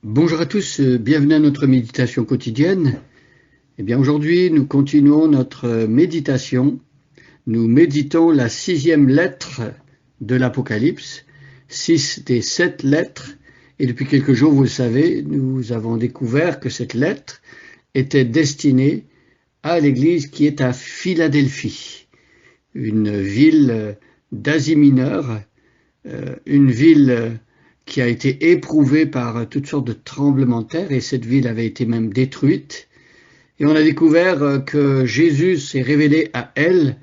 Bonjour à tous, bienvenue à notre méditation quotidienne. Eh bien, aujourd'hui, nous continuons notre méditation. Nous méditons la 6e lettre de l'Apocalypse, 6 des 7 lettres. Et depuis quelques jours, vous le savez, nous avons découvert que cette lettre était destinée à l'église qui est à Philadelphie, une ville d'Asie mineure, une ville qui a été éprouvée par toutes sortes de tremblements de terre, et cette ville avait été même détruite. Et on a découvert que Jésus s'est révélé à elle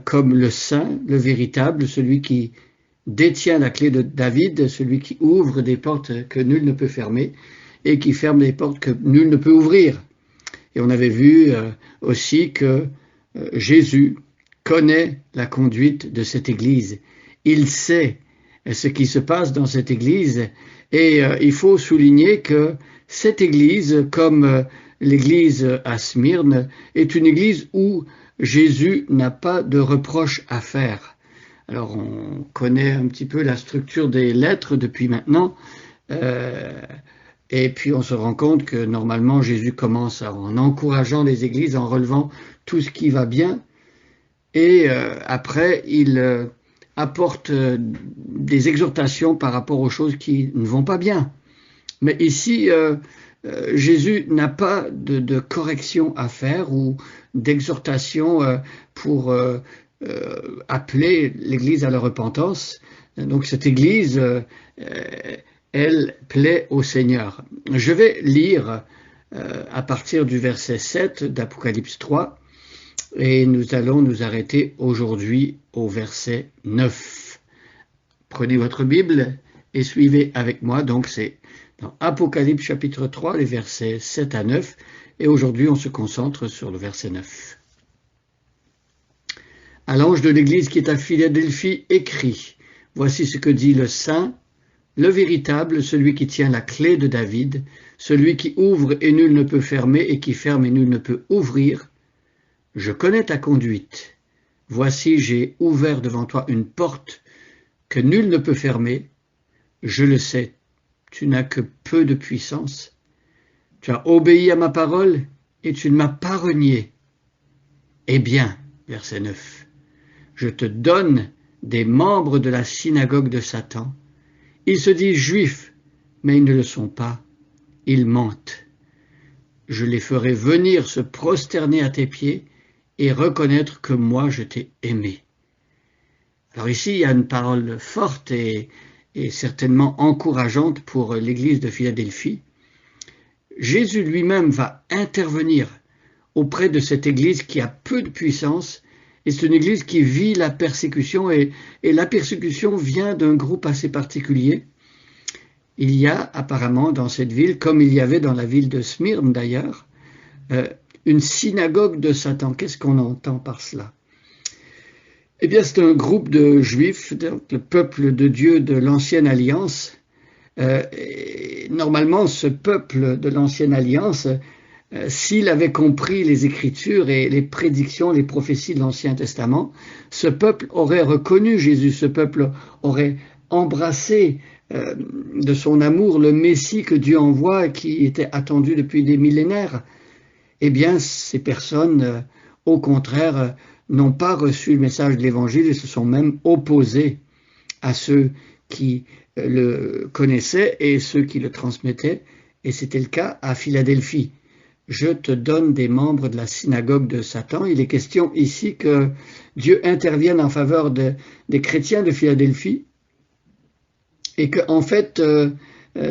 comme le Saint, le véritable, celui qui détient la clé de David, celui qui ouvre des portes que nul ne peut fermer et qui ferme des portes que nul ne peut ouvrir. Et on avait vu aussi que Jésus connaît la conduite de cette Église. Il sait ce qui se passe dans cette Église et il faut souligner que cette Église, comme l'Église à Smyrne, est une Église où Jésus n'a pas de reproche à faire. Alors on connaît un petit peu la structure des lettres depuis maintenant, et puis on se rend compte que normalement Jésus commence en encourageant les églises, en relevant tout ce qui va bien, et après il apporte des exhortations par rapport aux choses qui ne vont pas bien. Mais ici, Jésus n'a pas de correction à faire ou d'exhortation pour appeler l'Église à la repentance. Donc cette Église, elle plaît au Seigneur. Je vais lire à partir du verset 7 d'Apocalypse 3 et nous allons nous arrêter aujourd'hui au verset 9. Prenez votre Bible et suivez avec moi. Donc c'est dans Apocalypse chapitre 3, les versets 7 à 9. Et aujourd'hui, on se concentre sur le verset 9. À l'ange de l'église qui est à Philadelphie, écrit: Voici ce que dit le Saint, le véritable, celui qui tient la clé de David, celui qui ouvre et nul ne peut fermer, et qui ferme et nul ne peut ouvrir. Je connais ta conduite. Voici, j'ai ouvert devant toi une porte que nul ne peut fermer. Je le sais, tu n'as que peu de puissance. Tu as obéi à ma parole et tu ne m'as pas renié. Eh bien, verset 9, je te donne des membres de la synagogue de Satan. Ils se disent juifs, mais ils ne le sont pas. Ils mentent. Je les ferai venir se prosterner à tes pieds et reconnaître que moi je t'ai aimé. Alors ici, il y a une parole forte et certainement encourageante pour l'église de Philadelphie. Jésus lui-même va intervenir auprès de cette église qui a peu de puissance, et c'est une église qui vit la persécution, et la persécution vient d'un groupe assez particulier. Il y a apparemment dans cette ville, comme il y avait dans la ville de Smyrne d'ailleurs, une synagogue de Satan. Qu'est-ce qu'on entend par cela? Eh bien, c'est un groupe de juifs, le peuple de Dieu de l'Ancienne Alliance. Normalement, ce peuple de l'Ancienne Alliance, s'il avait compris les Écritures et les prédictions, les prophéties de l'Ancien Testament, ce peuple aurait reconnu Jésus, ce peuple aurait embrassé de son amour le Messie que Dieu envoie et qui était attendu depuis des millénaires. Eh bien, ces personnes, au contraire, n'ont pas reçu le message de l'Évangile et se sont même opposées à ceux qui le connaissaient et ceux qui le transmettaient. Et c'était le cas à Philadelphie. Je te donne des membres de la synagogue de Satan. Il est question ici que Dieu intervienne en faveur des chrétiens de Philadelphie et que, en fait,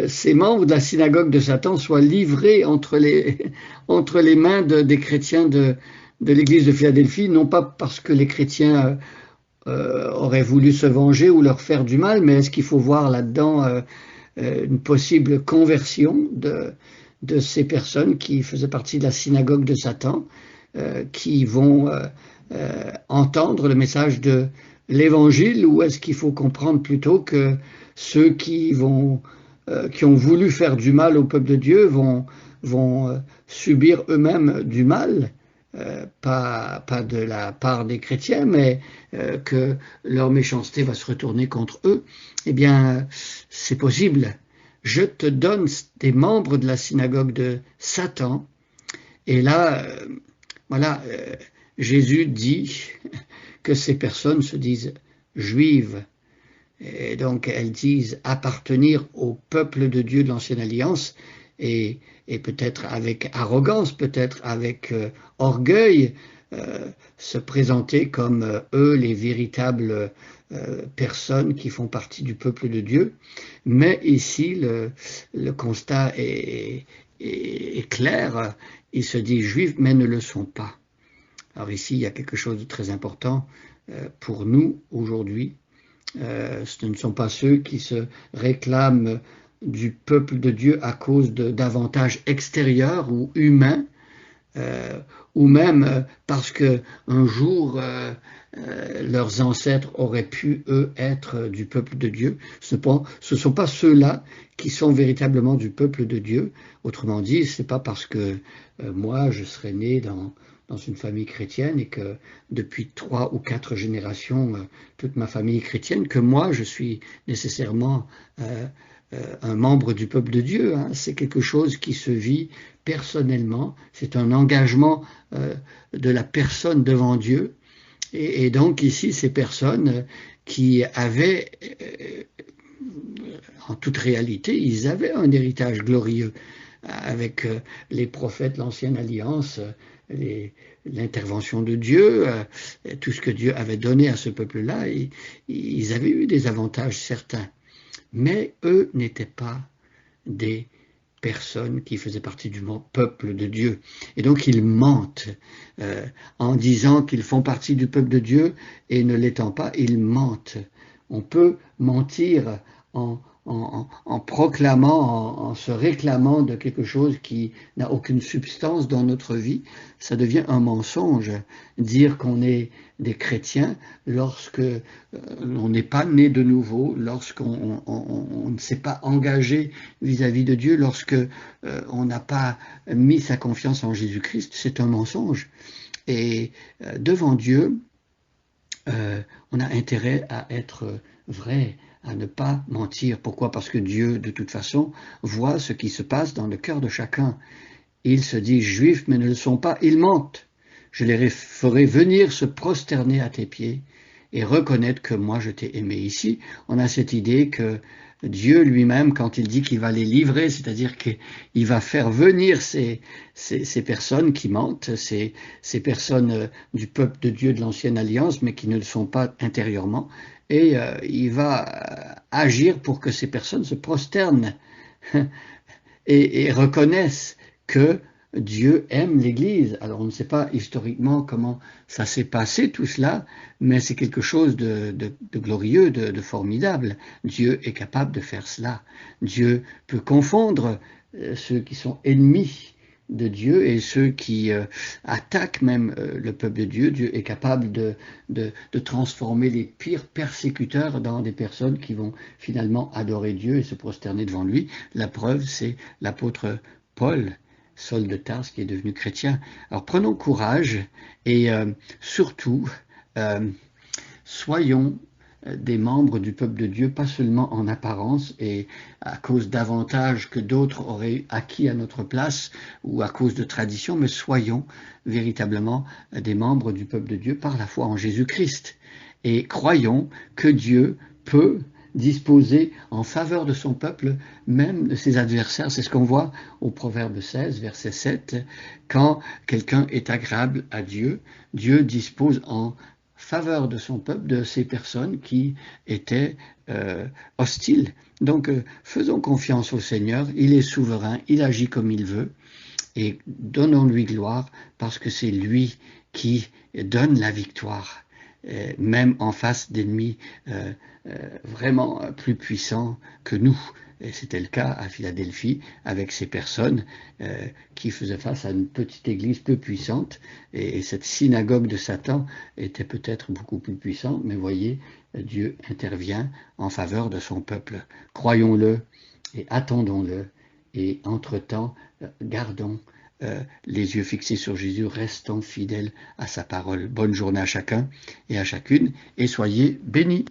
ces membres de la synagogue de Satan soient livrés entre les mains des chrétiens de l'église de Philadelphie, non pas parce que les chrétiens auraient voulu se venger ou leur faire du mal, mais est-ce qu'il faut voir là-dedans une possible conversion de ces personnes qui faisaient partie de la synagogue de Satan, qui vont entendre le message de l'Évangile, ou est-ce qu'il faut comprendre plutôt que ceux qui ont voulu faire du mal au peuple de Dieu vont subir eux-mêmes du mal, pas de la part des chrétiens, mais que leur méchanceté va se retourner contre eux? Eh bien, c'est possible. je te donne des membres de la synagogue de Satan. Et là, voilà, Jésus dit que ces personnes se disent juives. Et donc elles disent appartenir au peuple de Dieu de l'Ancienne Alliance et, et peut-être avec arrogance, peut-être avec orgueil, se présenter comme eux les véritables personnes qui font partie du peuple de Dieu. Mais ici, le constat est clair. Ils se disent juifs, mais ne le sont pas. Alors ici, il y a quelque chose de très important pour nous aujourd'hui. Ce ne sont pas ceux qui se réclament du peuple de Dieu à cause d'avantages extérieurs ou humains, ou même parce qu'un jour leurs ancêtres auraient pu, eux, être du peuple de Dieu. Ce ne sont pas ceux-là qui sont véritablement du peuple de Dieu. Autrement dit, ce n'est pas parce que moi, je serais né dans une famille chrétienne et que depuis 3 ou 4 générations, toute ma famille est chrétienne, que moi, je suis nécessairement un membre du peuple de Dieu. Hein. C'est quelque chose qui se vit personnellement, c'est un engagement de la personne devant Dieu. Et donc ici, ces personnes qui avaient, en toute réalité, ils avaient un héritage glorieux avec les prophètes de l'Ancienne Alliance, l'intervention de Dieu, tout ce que Dieu avait donné à ce peuple-là, ils avaient eu des avantages certains. Mais eux n'étaient pas des personnes qui faisaient partie du peuple de Dieu. Et donc ils mentent en disant qu'ils font partie du peuple de Dieu et ne l'étant pas, ils mentent. On peut mentir en proclamant, en se réclamant de quelque chose qui n'a aucune substance dans notre vie. Ça devient un mensonge. Dire qu'on est des chrétiens lorsque on n'est pas né de nouveau, lorsqu'on ne s'est pas engagé vis-à-vis de Dieu, lorsque on n'a pas mis sa confiance en Jésus-Christ, c'est un mensonge. Et devant Dieu, on a intérêt à être vrai, à ne pas mentir. Pourquoi? Parce que Dieu, de toute façon, voit ce qui se passe dans le cœur de chacun. Ils se disent juifs, mais ne le sont pas, ils mentent. Je les ferai venir se prosterner à tes pieds et reconnaître que moi je t'ai aimé. Ici, on a cette idée que Dieu lui-même, quand il dit qu'il va les livrer, c'est-à-dire qu'il va faire venir ces personnes qui mentent, ces personnes du peuple de Dieu de l'Ancienne Alliance, mais qui ne le sont pas intérieurement, et il va agir pour que ces personnes se prosternent et reconnaissent que Dieu aime l'Église. Alors on ne sait pas historiquement comment ça s'est passé tout cela, mais c'est quelque chose de glorieux, de formidable. Dieu est capable de faire cela. Dieu peut confondre ceux qui sont ennemis de Dieu et ceux qui attaquent même le peuple de Dieu. Dieu est capable de transformer les pires persécuteurs dans des personnes qui vont finalement adorer Dieu et se prosterner devant lui. La preuve, c'est l'apôtre Paul, Saul de Tarse, qui est devenu chrétien. Alors prenons courage et surtout soyons des membres du peuple de Dieu, pas seulement en apparence et à cause d'avantages que d'autres auraient acquis à notre place ou à cause de traditions, mais soyons véritablement des membres du peuple de Dieu par la foi en Jésus-Christ. Et croyons que Dieu peut disposer en faveur de son peuple, même de ses adversaires. C'est ce qu'on voit au Proverbe 16, verset 7. Quand quelqu'un est agréable à Dieu, Dieu dispose en faveur de son peuple, de ces personnes qui étaient hostiles. Donc faisons confiance au Seigneur, il est souverain, il agit comme il veut, et donnons-lui gloire parce que c'est lui qui donne la victoire. Même en face d'ennemis vraiment plus puissants que nous. Et c'était le cas à Philadelphie avec ces personnes qui faisaient face à une petite église peu puissante. Et cette synagogue de Satan était peut-être beaucoup plus puissante, mais voyez, Dieu intervient en faveur de son peuple. Croyons-le et attendons-le. Et entre-temps, gardons les yeux fixés sur Jésus, restons fidèles à sa parole. Bonne journée à chacun et à chacune, et soyez bénis.